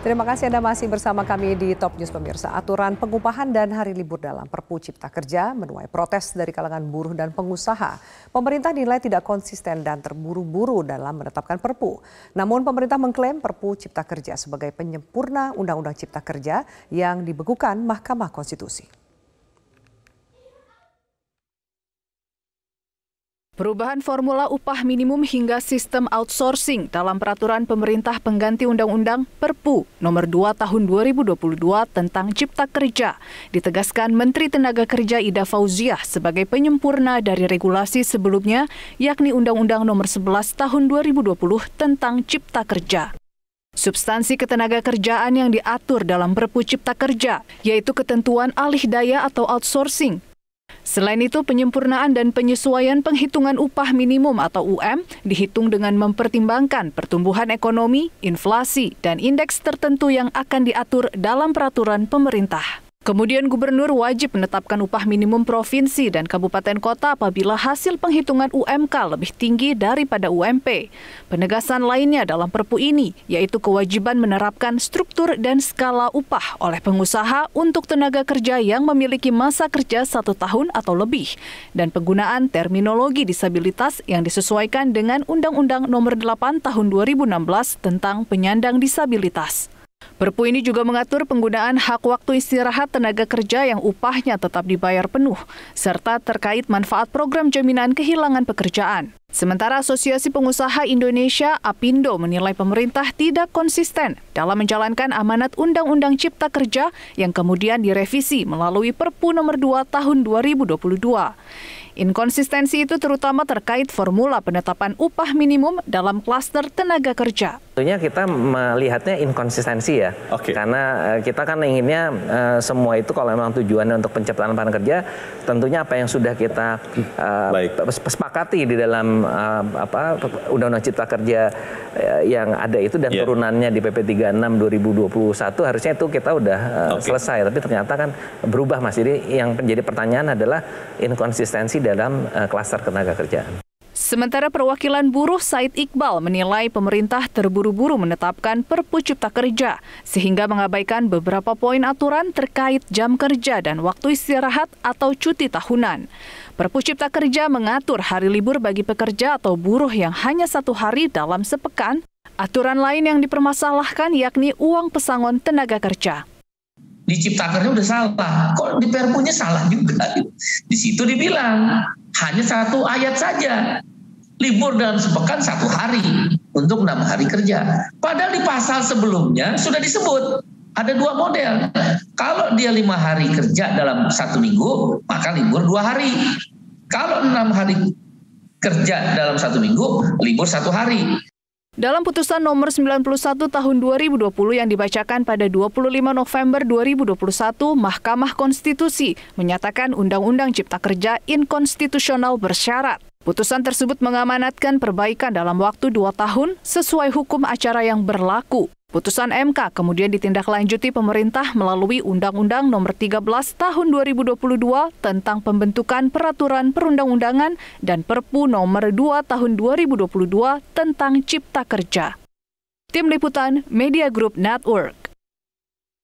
Terima kasih Anda masih bersama kami di Top News pemirsa. Aturan pengupahan dan hari libur dalam Perpu Cipta Kerja menuai protes dari kalangan buruh dan pengusaha. Pemerintah dinilai tidak konsisten dan terburu-buru dalam menetapkan Perpu. Namun pemerintah mengklaim Perpu Cipta Kerja sebagai penyempurna Undang-Undang Cipta Kerja yang dibekukan Mahkamah Konstitusi. Perubahan formula upah minimum hingga sistem outsourcing dalam peraturan pemerintah pengganti Undang-Undang Perpu Nomor 2 Tahun 2022 tentang Cipta Kerja ditegaskan Menteri Tenaga Kerja Ida Fauziah sebagai penyempurna dari regulasi sebelumnya, yakni Undang-Undang Nomor 11 Tahun 2020 tentang Cipta Kerja. Substansi ketenaga kerjaan yang diatur dalam Perpu Cipta Kerja, yaitu ketentuan alih daya atau outsourcing. Selain itu, penyempurnaan dan penyesuaian penghitungan upah minimum atau UM dihitung dengan mempertimbangkan pertumbuhan ekonomi, inflasi, dan indeks tertentu yang akan diatur dalam peraturan pemerintah. Kemudian gubernur wajib menetapkan upah minimum provinsi dan kabupaten kota apabila hasil penghitungan UMK lebih tinggi daripada UMP. Penegasan lainnya dalam Perpu ini yaitu kewajiban menerapkan struktur dan skala upah oleh pengusaha untuk tenaga kerja yang memiliki masa kerja 1 tahun atau lebih dan penggunaan terminologi disabilitas yang disesuaikan dengan Undang-Undang Nomor 8 Tahun 2016 tentang penyandang disabilitas. Perpu ini juga mengatur penggunaan hak waktu istirahat tenaga kerja yang upahnya tetap dibayar penuh, serta terkait manfaat program jaminan kehilangan pekerjaan. Sementara Asosiasi Pengusaha Indonesia (APindo) menilai pemerintah tidak konsisten dalam menjalankan amanat Undang-Undang Cipta Kerja yang kemudian direvisi melalui Perpu Nomor 2 Tahun 2022. Inkonsistensi itu terutama terkait formula penetapan upah minimum dalam klaster tenaga kerja. Tentunya kita melihatnya inkonsistensi ya, karena kita kan inginnya semua itu kalau memang tujuannya untuk penciptaan lapangan kerja, tentunya apa yang sudah kita sepakati di dalam Undang-Undang Cipta Kerja yang ada itu dan turunannya di PP 36 2021 harusnya itu kita udah selesai, tapi ternyata kan berubah Mas. Jadi yang menjadi pertanyaan adalah inkonsistensi dalam klaster tenaga kerjaan. Sementara perwakilan buruh Said Iqbal menilai pemerintah terburu-buru menetapkan Perpu Cipta Kerja sehingga mengabaikan beberapa poin aturan terkait jam kerja dan waktu istirahat atau cuti tahunan. Perpu Cipta Kerja mengatur hari libur bagi pekerja atau buruh yang hanya 1 hari dalam sepekan. Aturan lain yang dipermasalahkan yakni uang pesangon tenaga kerja. Di Cipta Kerja udah salah, kok di Perpunya salah juga. Di situ dibilang hanya 1 ayat saja, libur dalam sepekan 1 hari untuk 6 hari kerja. Padahal di pasal sebelumnya sudah disebut ada 2 model. Kalau dia 5 hari kerja dalam 1 minggu, maka libur 2 hari. Kalau 6 hari kerja dalam 1 minggu, libur 1 hari. Dalam putusan nomor 91 tahun 2020 yang dibacakan pada 25 November 2021, Mahkamah Konstitusi menyatakan Undang-Undang Cipta Kerja inkonstitusional bersyarat. Putusan tersebut mengamanatkan perbaikan dalam waktu 2 tahun sesuai hukum acara yang berlaku. Putusan MK kemudian ditindaklanjuti pemerintah melalui Undang-Undang Nomor 13 Tahun 2022 tentang pembentukan peraturan perundang-undangan dan Perpu Nomor 2 Tahun 2022 tentang Cipta Kerja. Tim Liputan Media Group Network.